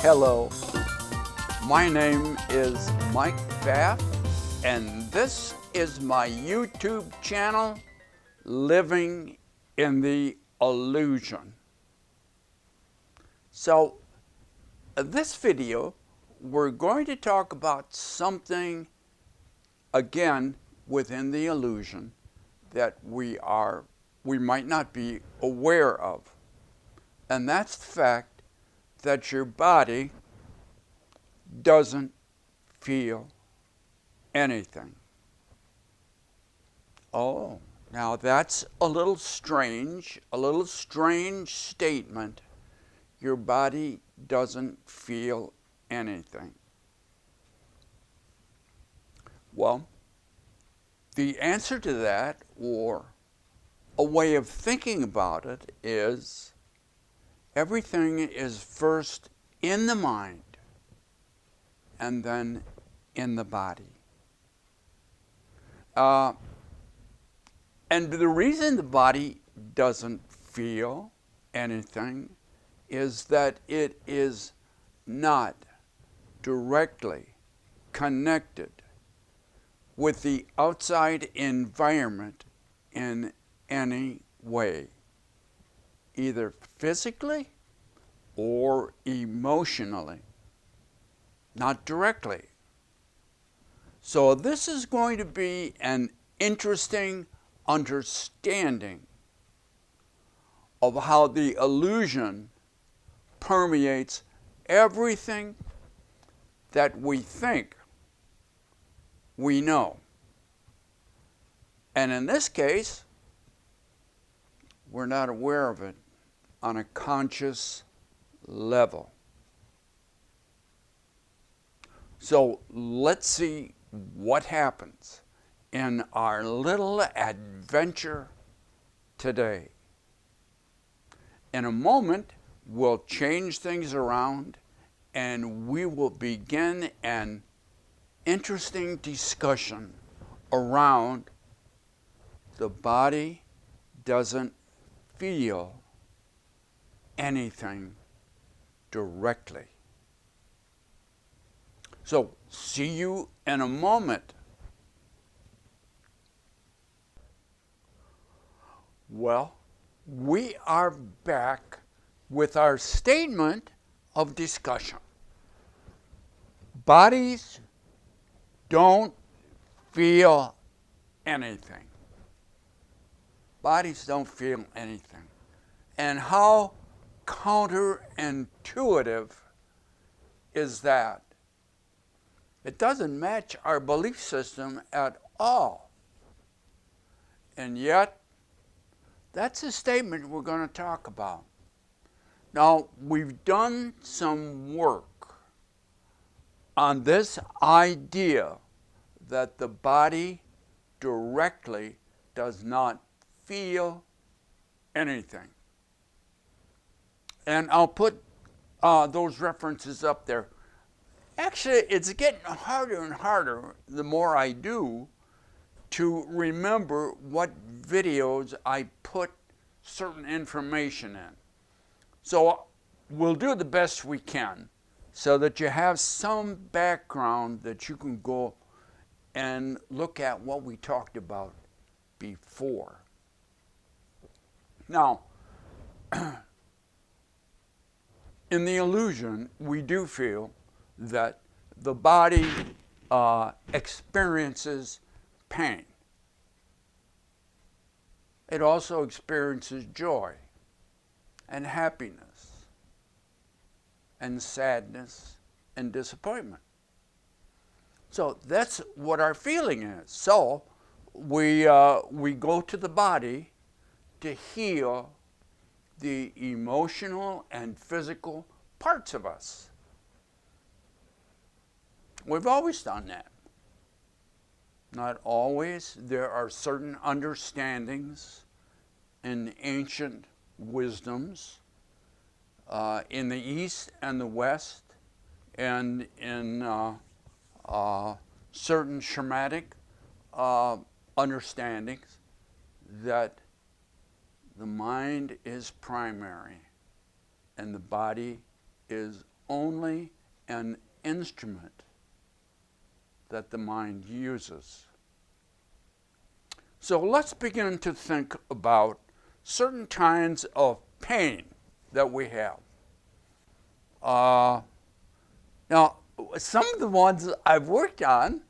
Hello, my name is Mike Pfaff, and this is my YouTube channel, Living in the Illusion. So, this video, we're going to talk about something, again, within the illusion that we might not be aware of. And that's the fact that your body doesn't feel anything. Oh, now that's a little strange statement. Your body doesn't feel anything. Well, the answer to that, or a way of thinking about it, is everything is first in the mind and then in the body. And the reason the body doesn't feel anything is that it is not directly connected with the outside environment in any way, either physically or emotionally, not directly. So this is going to be an interesting understanding of how the illusion permeates everything that we think we know. And in this case, we're not aware of it on a conscious level. So let's see what happens in our little adventure today. In a moment, we'll change things around and we will begin an interesting discussion around the body doesn't feel anything directly. So, see you in a moment. Well, we are back with our statement of discussion. Bodies don't feel anything. Bodies don't feel anything. And how counterintuitive is that? It doesn't match our belief system at all. And yet, that's a statement we're going to talk about. Now, we've done some work on this idea that the body directly does not feel anything. And I'll put those references up there. Actually, it's getting harder and harder the more I do to remember what videos I put certain information in. So we'll do the best we can so that you have some background that you can go and look at what we talked about before. Now, in the illusion, we do feel that the body experiences pain. It also experiences joy and happiness and sadness and disappointment. So that's what our feeling is. So we go to the body to heal the emotional and physical parts of us. We've always done that. Not always. There are certain understandings in ancient wisdoms in the East and the West, and in certain shamanic understandings that the mind is primary and the body is only an instrument that the mind uses. So let's begin to think about certain kinds of pain that we have. Now, some of the ones I've worked on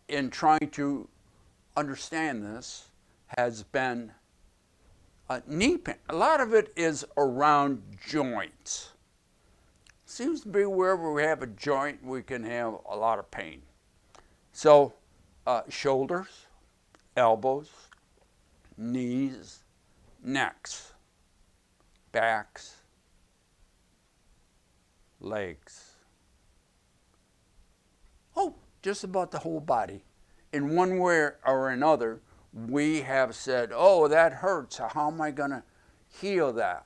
in trying to understand this has been knee pain. A lot of it is around joints. Seems to be wherever we have a joint, we can have a lot of pain. So, shoulders, elbows, knees, necks, backs, legs. Oh, just about the whole body. In one way or another, we have said, oh, that hurts. How am I going to heal that?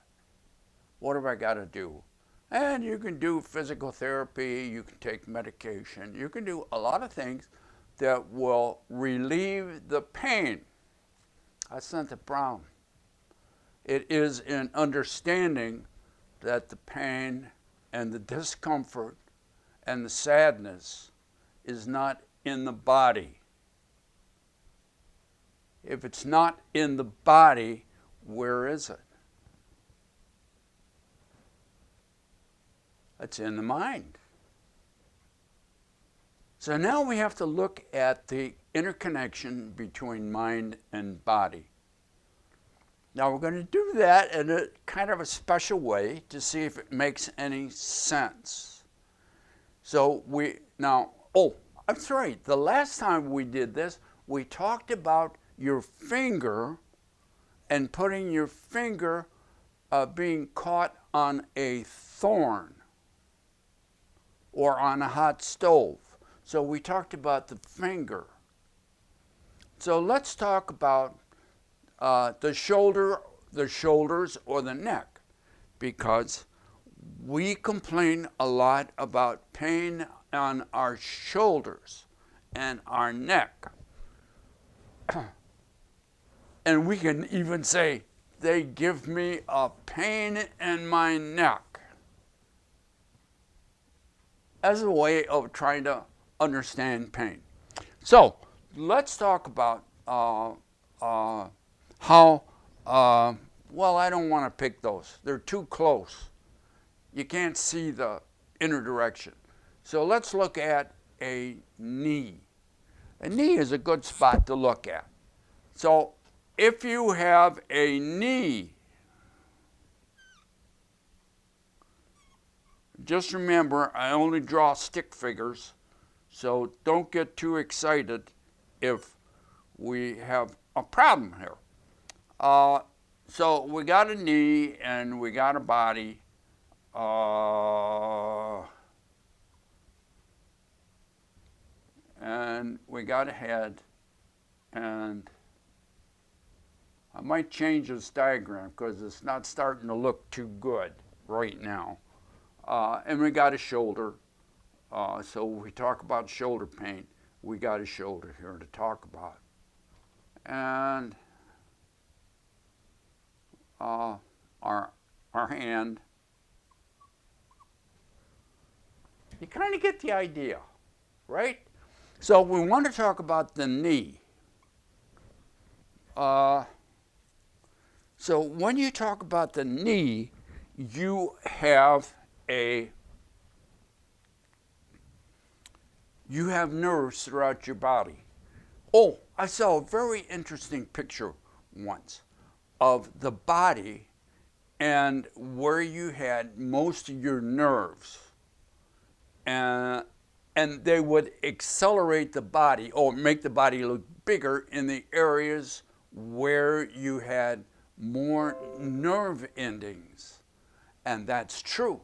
What have I got to do? And you can do physical therapy, you can take medication, you can do a lot of things that will relieve the pain. That's not the problem. It is in understanding that the pain and the discomfort and the sadness is not in the body. If it's not in the body, where is it? It's in the mind. So now we have to look at the interconnection between mind and body. Now we're going to do that in a kind of a special way to see if it makes any sense. So that's right. The last time we did this, we talked about your finger and putting your finger being caught on a thorn or on a hot stove. So we talked about the finger. So let's talk about the shoulders or the neck, because we complain a lot about pain on our shoulders and our neck. And we can even say, they give me a pain in my neck, as a way of trying to understand pain. So let's talk about how, well, I don't want to pick those. They're too close. You can't see the inner direction. So let's look at a knee. A knee is a good spot to look at. So if you have a knee, just remember, I only draw stick figures, so don't get too excited if we have a problem here. So we got a knee and we got a body. And we got a head, and I might change this diagram because it's not starting to look too good right now. And we got a shoulder. So we talk about shoulder pain. We got a shoulder here to talk about. And our hand. You kind of get the idea, right? So we want to talk about the knee. So when you talk about the knee, you have nerves throughout your body. Oh, I saw a very interesting picture once of the body and where you had most of your nerves. And they would accelerate the body or make the body look bigger in the areas where you had more nerve endings. And that's true.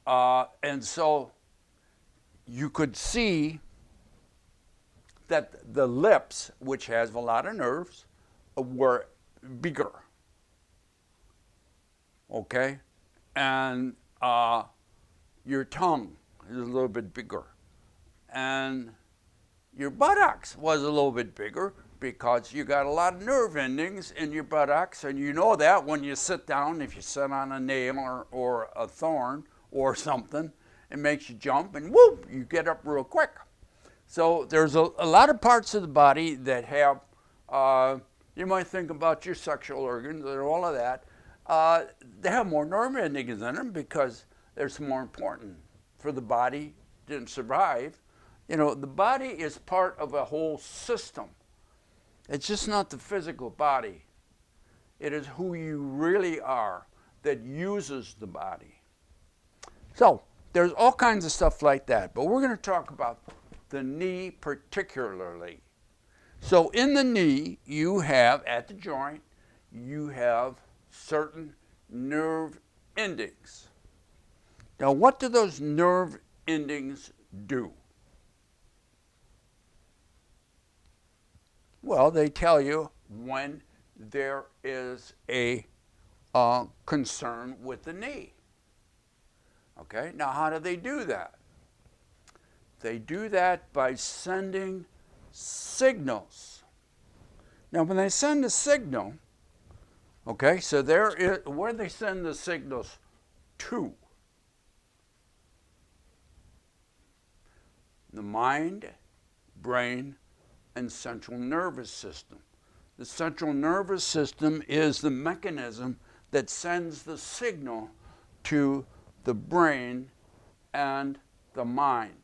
And so you could see that the lips, which has a lot of nerves, were bigger. Okay? And your tongue is a little bit bigger. And your buttocks was a little bit bigger because you got a lot of nerve endings in your buttocks, and you know that when you sit down, if you sit on a nail or a thorn or something. It makes you jump and whoop, you get up real quick. So there's a lot of parts of the body that have, you might think about your sexual organs and all of that. They have more nerve endings in them because they're more important for the body to survive. You know, the body is part of a whole system. It's just not the physical body. It is who you really are that uses the body. So there's all kinds of stuff like that, but we're going to talk about the knee particularly. So in the knee, you have, at the joint, you have certain nerve endings. Now, what do those nerve endings do? Well, they tell you when there is a concern with the knee. Okay, now how do they do that? They do that by sending signals. Now, when they send a signal, okay, so where do they send the signals to? The mind, brain, and central nervous system. The central nervous system is the mechanism that sends the signal to the brain and the mind.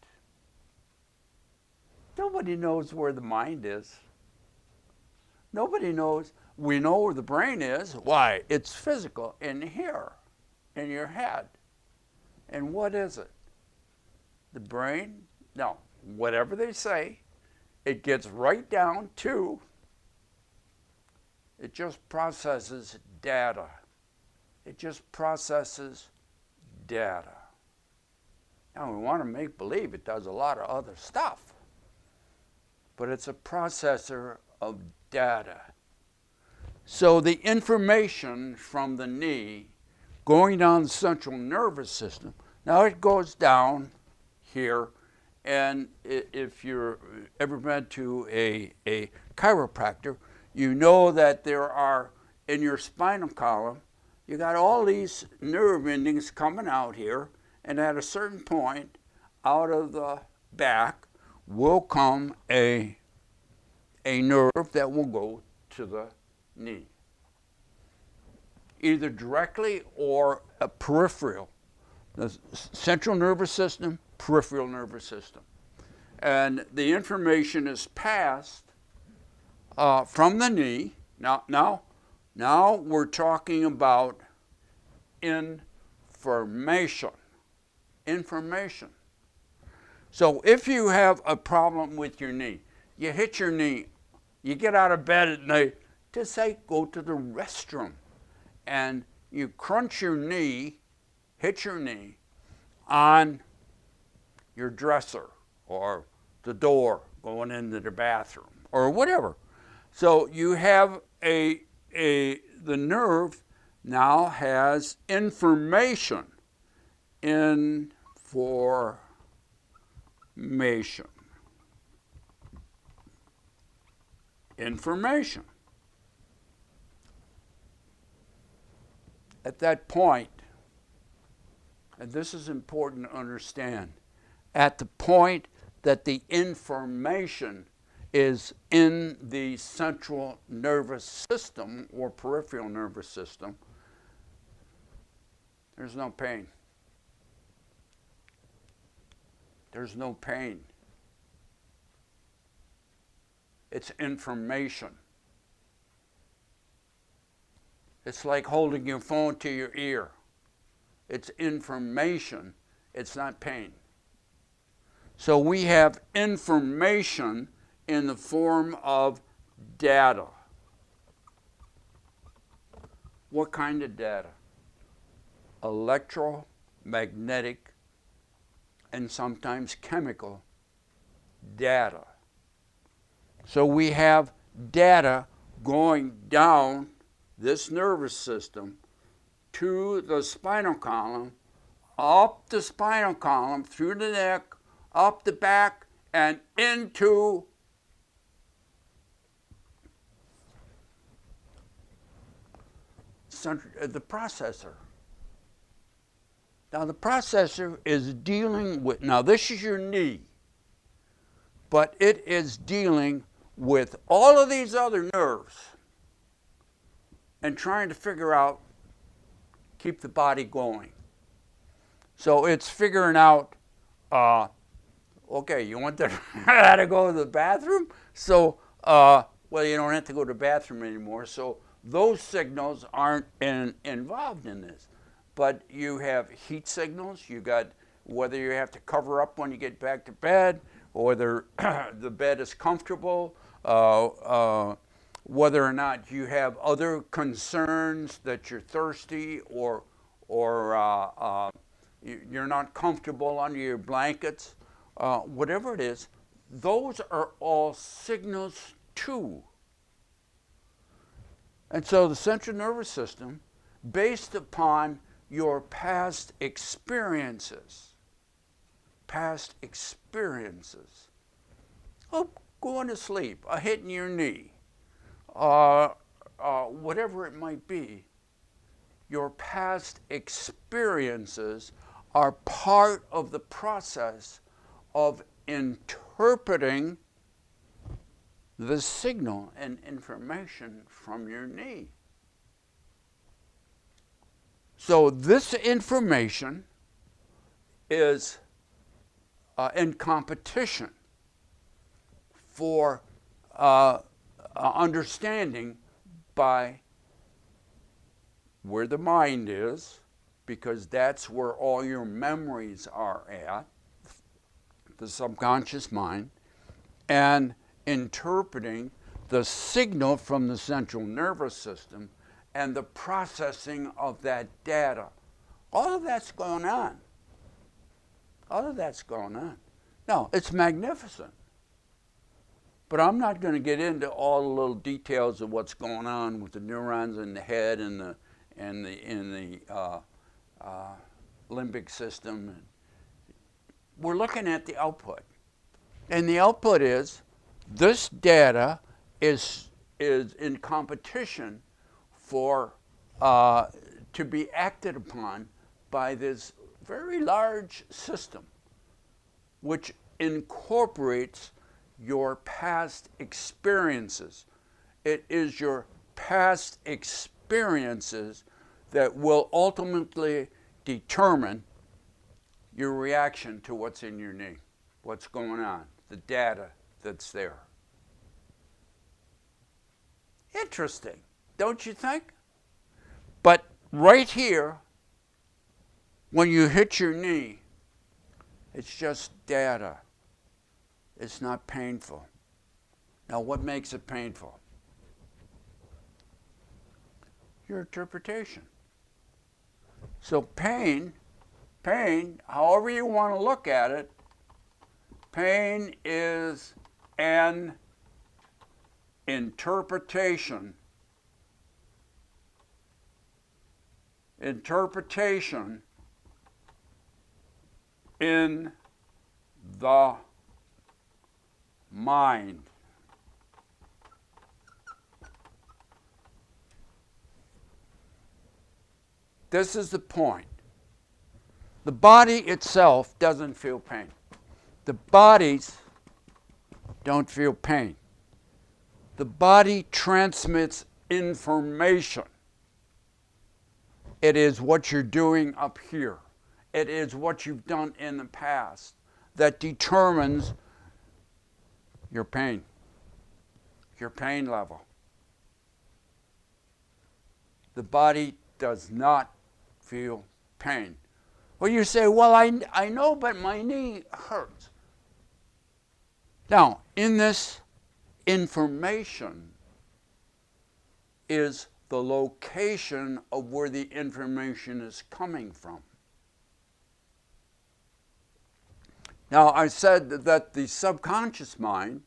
Nobody knows where the mind is. Nobody knows. We know where the brain is. Why? It's physical, in here, in your head. And what is it? The brain? No. Whatever they say, it gets right down to, it just processes data. It just processes data. Now, we want to make believe it does a lot of other stuff, but it's a processor of data. So the information from the knee going down the central nervous system, now it goes down here, and if you're ever been to a chiropractor, you know that there are, in your spinal column, you got all these nerve endings coming out here, and at a certain point, out of the back will come a nerve that will go to the knee, either directly or a peripheral. The central nervous system, peripheral nervous system. And the information is passed from the knee. Now we're talking about information. Information. So if you have a problem with your knee, you hit your knee, you get out of bed at night to say, go to the restroom. And you crunch your knee, hit your knee on your dresser or the door going into the bathroom or whatever. So you have the nerve now has information. Information. At that point, and this is important to understand, at the point that the information is in the central nervous system or peripheral nervous system, there's no pain. There's no pain. It's information. It's like holding your phone to your ear. It's information. It's not pain. So we have information in the form of data. What kind of data? Electromagnetic and sometimes chemical data. So we have data going down this nervous system to the spinal column, up the spinal column, through the neck, up the back, and into the processor. Now the processor is dealing with, now this is your knee, but it is dealing with all of these other nerves and trying to figure out, keep the body going. So it's figuring out, okay, you want to go to the bathroom? So, well, you don't have to go to the bathroom anymore. So those signals aren't involved in this. But you have heat signals. You got whether you have to cover up when you get back to bed, or whether the bed is comfortable, whether or not you have other concerns that you're thirsty or you're not comfortable under your blankets, whatever it is, those are all signals too. And so the central nervous system, based upon your past experiences, oh, going to sleep, a hit in your knee, whatever it might be, your past experiences are part of the process of interpreting the signal and information from your knee. So this information is in competition for understanding by where the mind is, because that's where all your memories are at, the subconscious mind, and interpreting the signal from the central nervous system and the processing of that data. All of that's going on. All of that's going on. Now, it's magnificent. But I'm not going to get into all the little details of what's going on with the neurons in the head and the limbic system. We're looking at the output. And the output is this data is in competition for to be acted upon by this very large system, which incorporates your past experiences. It is your past experiences that will ultimately determine your reaction to what's in your knee, what's going on, the data that's there. Interesting, don't you think? But right here, when you hit your knee, it's just data. It's not painful. Now, what makes it painful? Your interpretation. So pain, however you want to look at it, pain is an interpretation. Interpretation in the mind. This is the point. The body itself doesn't feel pain. The bodies don't feel pain. The body transmits information. It is what you're doing up here. It is what you've done in the past that determines your pain level. The body does not feel pain. Well, you say, well, I know, but my knee hurts. Now, in this information is the location of where the information is coming from. Now, I said that the subconscious mind,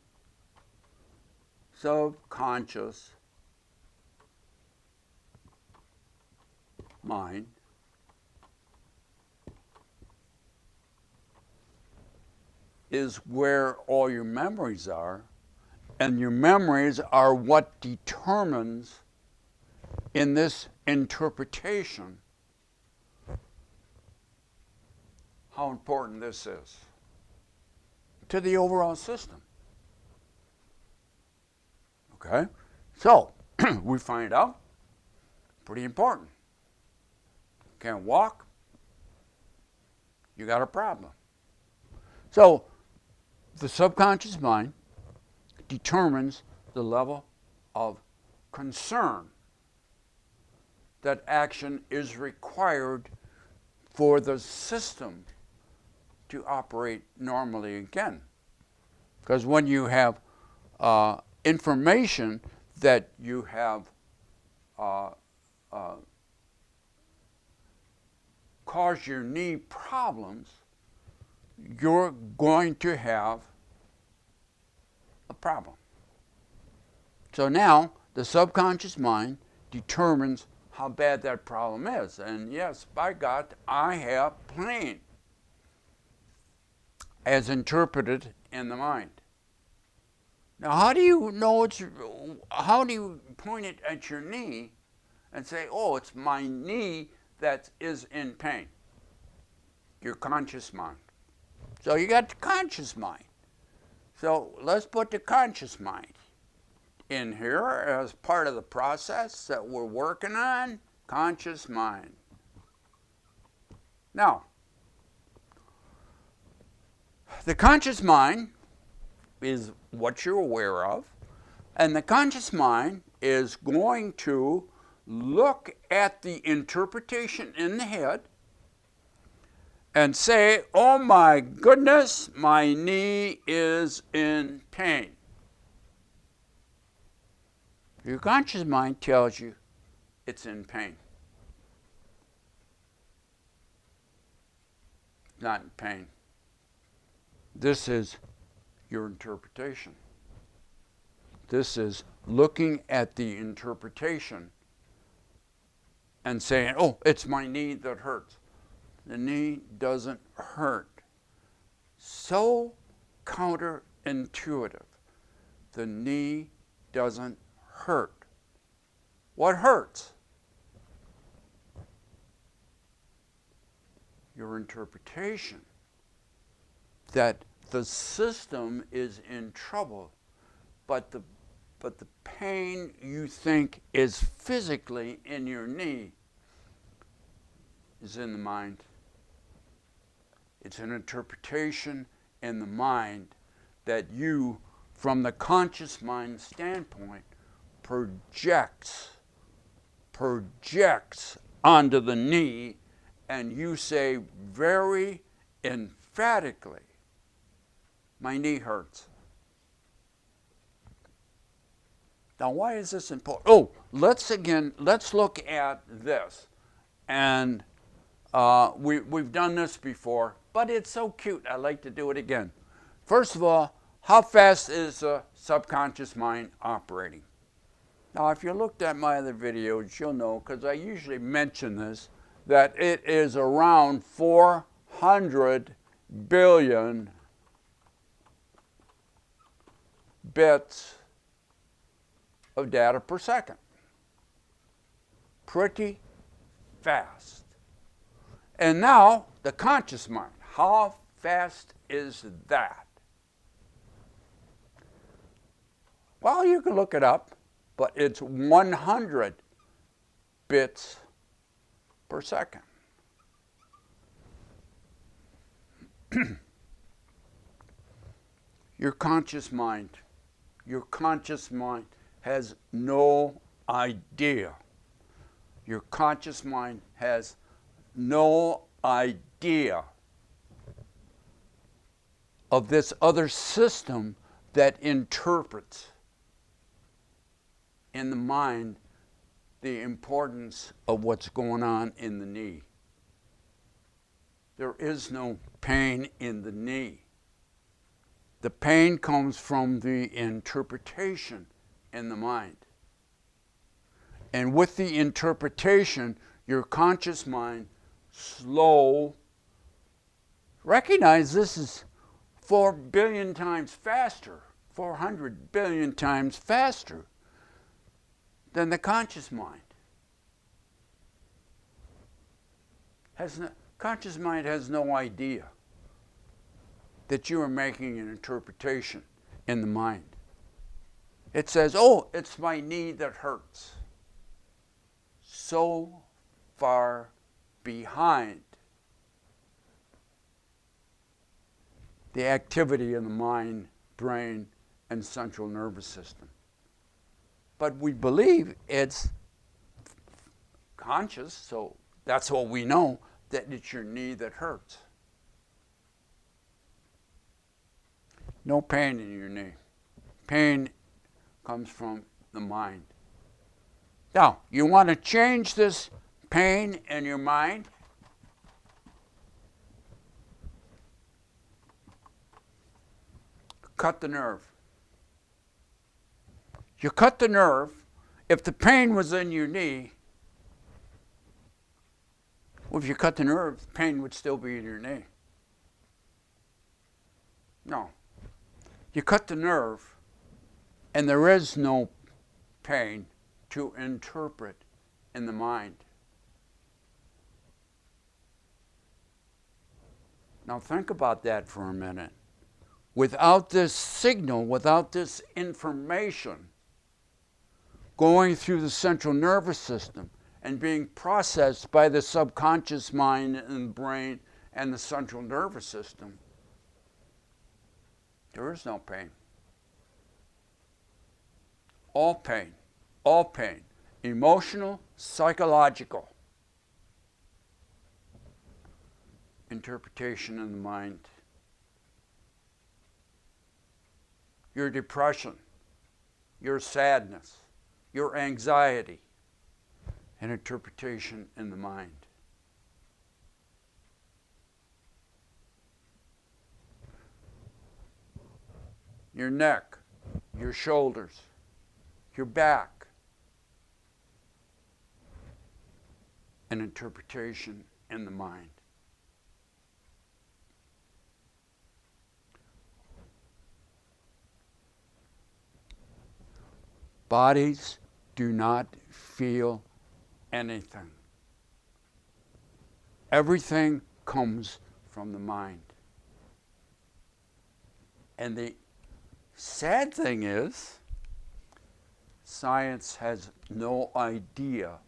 is where all your memories are, and your memories are what determines in this interpretation how important this is to the overall system. Okay? So, we find out, pretty important. Can't walk, you got a problem. So, the subconscious mind determines the level of concern that action is required for the system to operate normally again. Because when you have information that you have caused your knee problems, you're going to have a problem. So now the subconscious mind determines how bad that problem is. And yes, by God, I have pain as interpreted in the mind. Now, how do you know how do you point it at your knee and say, oh, it's my knee that is in pain? Your conscious mind. So you got the conscious mind. So let's put the conscious mind in here as part of the process that we're working on, conscious mind. Now, the conscious mind is what you're aware of, and the conscious mind is going to look at the interpretation in the head and say, oh my goodness, my knee is in pain. Your conscious mind tells you it's in pain. It's not in pain. This is your interpretation. This is looking at the interpretation and saying, oh, it's my knee that hurts. The knee doesn't hurt. So counterintuitive. The knee doesn't hurt. What hurts? Your interpretation that the system is in trouble, but the pain you think is physically in your knee is in the mind. It's an interpretation in the mind that you, from the conscious mind standpoint, projects onto the knee, and you say very emphatically, my knee hurts. Now, why is this important? Oh, let's look at this. And we've done this before, but it's so cute, I like to do it again. First of all, how fast is the subconscious mind operating? Now, if you looked at my other videos, you'll know, because I usually mention this, that it is around 400 billion bits of data per second. Pretty fast. And now, the conscious mind. How fast is that? Well, you can look it up, but it's 100 bits per second. Your conscious mind has no idea. Your conscious mind has no idea of this other system that interprets in the mind the importance of what's going on in the knee. There is no pain in the knee. The pain comes from the interpretation in the mind. And with the interpretation, your conscious mind recognize this is 4 billion times faster, 400 billion times faster than the conscious mind. Conscious mind has no idea that you are making an interpretation in the mind. It says, oh, it's my knee that hurts. So far behind the activity in the mind, brain, and central nervous system. But we believe it's conscious, so that's what we know, that it's your knee that hurts. No pain in your knee. Pain comes from the mind. Now, you want to change this pain in your mind? Cut the nerve. You cut the nerve. If the pain was in your knee, well, if you cut the nerve, the pain would still be in your knee. No. You cut the nerve, and there is no pain to interpret in the mind. Now think about that for a minute. Without this signal, without this information going through the central nervous system and being processed by the subconscious mind and brain and the central nervous system, there is no pain. All pain, emotional, psychological, interpretation in the mind. Your depression, your sadness, your anxiety, and interpretation in the mind. Your neck, your shoulders, your back, and interpretation in the mind. Bodies do not feel anything. Everything comes from the mind. And the sad thing is, science has no idea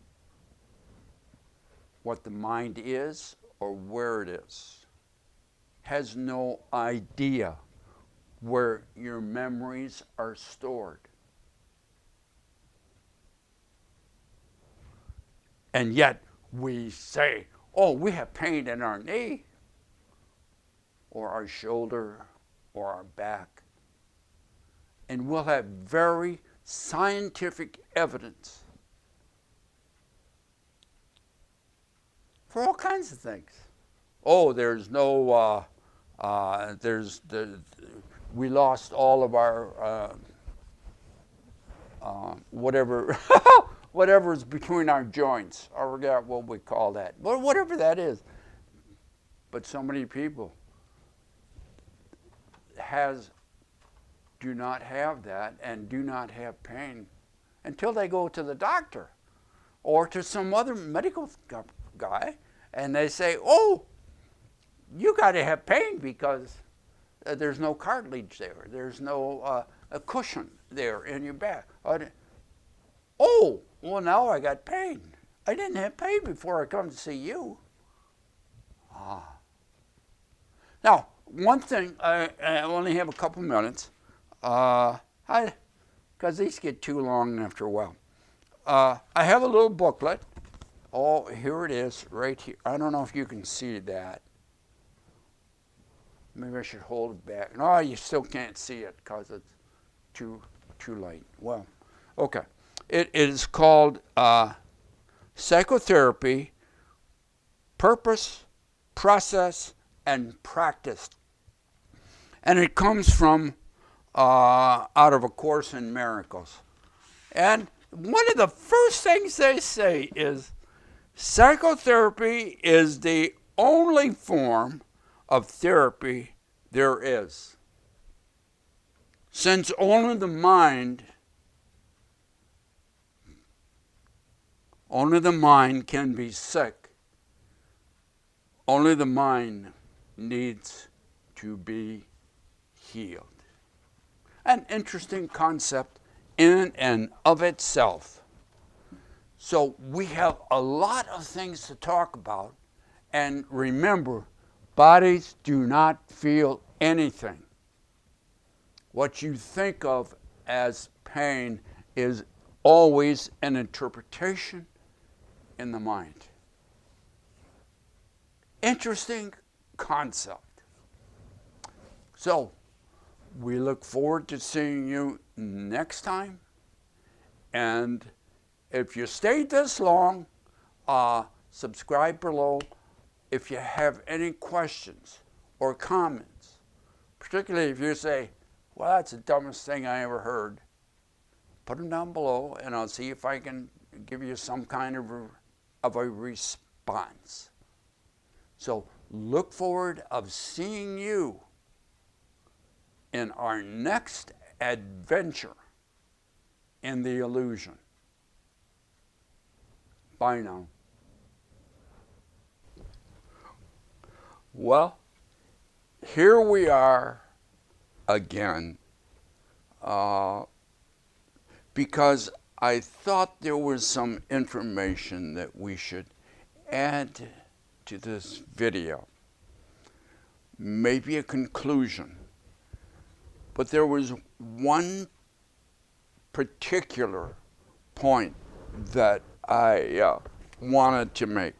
what the mind is or where it is. Has no idea where your memories are stored. And yet we say, oh, we have pain in our knee or our shoulder or our back. And we'll have very scientific evidence for all kinds of things. Oh, there's no, we lost all of our, whatever, whatever's between our joints. I forgot what we call that. But whatever that is. But so many people do not have that and do not have pain until they go to the doctor or to some other medical guy and they say, oh, you got to have pain because there's no cartilage there. There's no a cushion there in your back. Oh, well, now I got pain. I didn't have pain before I come to see you. Now, one thing, I only have a couple minutes, because these get too long after a while. I have a little booklet. Oh, here it is, right here. I don't know if you can see that. Maybe I should hold it back. No, you still can't see it because it's too light. Well, okay. It is called Psychotherapy, Purpose, Process, and Practice. And it comes from out of A Course in Miracles. And one of the first things they say is psychotherapy is the only form of therapy there is. Since only the mind can be sick, Only the mind needs to be healed. An interesting concept in and of itself. So we have a lot of things to talk about. And remember, bodies do not feel anything. What you think of as pain is always an interpretation in the mind. Interesting concept. So, we look forward to seeing you next time. And if you stayed this long, subscribe below. If you have any questions or comments, particularly if you say, well, that's the dumbest thing I ever heard, put them down below and I'll see if I can give you some kind of a response. So look forward of seeing you in our next adventure in the illusion. Bye now. Well, here we are again, because I thought there was some information that we should add to this video. Maybe a conclusion. But there was one particular point that I wanted to make.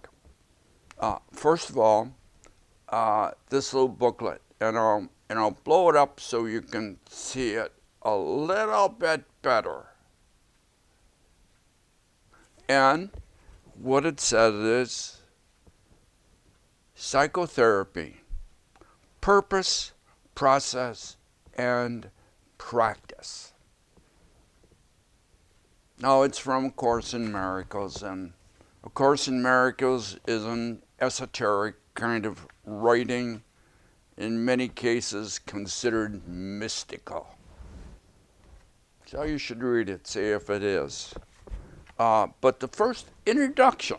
First of all, this little booklet, and I'll blow it up so you can see it a little bit better. And what it says is psychotherapy, purpose, process, and practice. Now, it's from A Course in Miracles, and A Course in Miracles is an esoteric kind of writing, in many cases considered mystical. So you should read it, see if it is. But the first introduction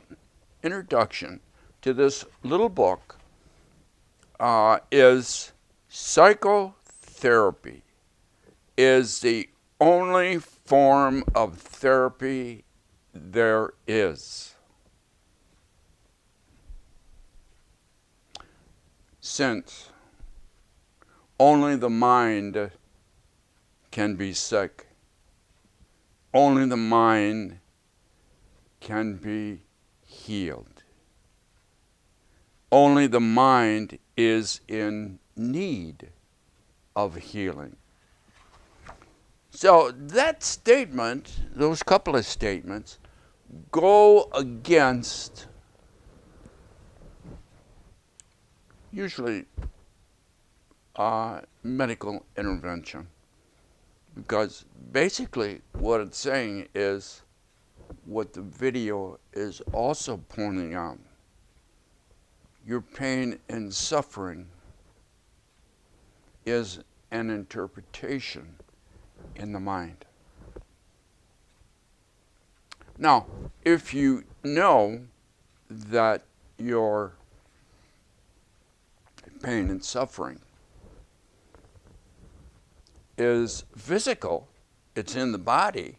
to this little book is psychotherapy is the only form of therapy there is. Since only the mind can be sick, only the mind can be healed. Only the mind is in need of healing. So that statement, those couple of statements, go against usually medical intervention. Because basically what it's saying is what the video is also pointing out. Your pain and suffering is an interpretation in the mind. Now, if you know that your pain and suffering is physical, it's in the body,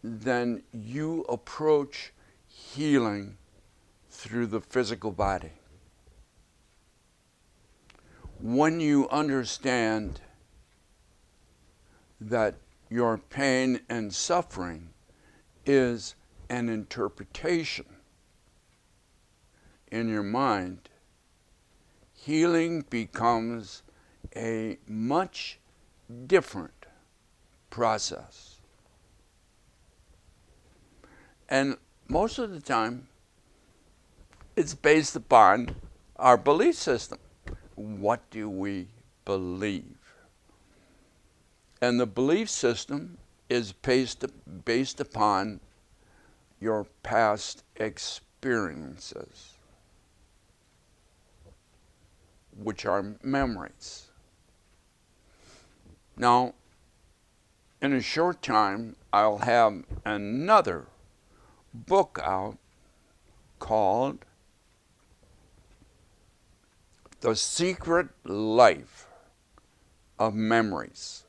then you approach healing through the physical body. When you understand that your pain and suffering is an interpretation in your mind, healing becomes a much different process. And most of the time, it's based upon our belief system. What do we believe? And the belief system is based upon your past experiences, which are memories. Now, in a short time, I'll have another book out called The Secret Life of Memories,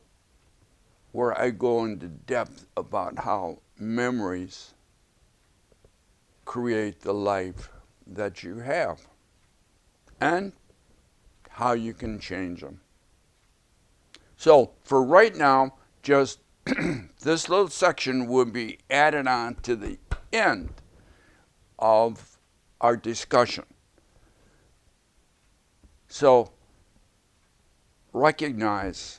where I go into depth about how memories create the life that you have and how you can change them. So for right now, just this little section will be added on to the end of our discussion. So recognize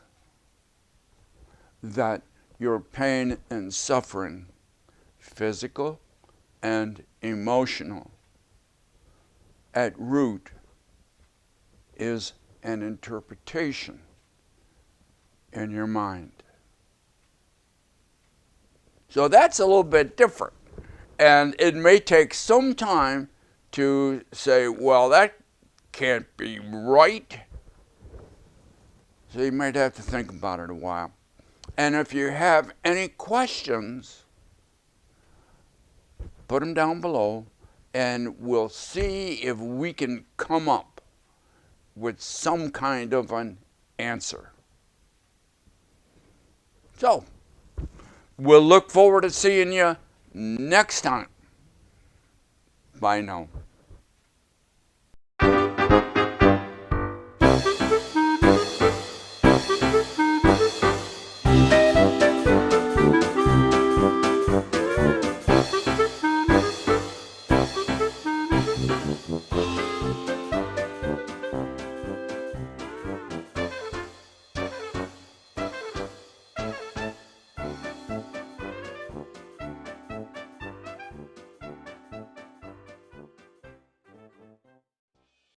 that your pain and suffering, physical and emotional, at root is an interpretation in your mind. So that's a little bit different. And it may take some time to say, well, that can't be right. So you might have to think about it a while. And if you have any questions, put them down below, and we'll see if we can come up with some kind of an answer. So, we'll look forward to seeing you next time. Bye now.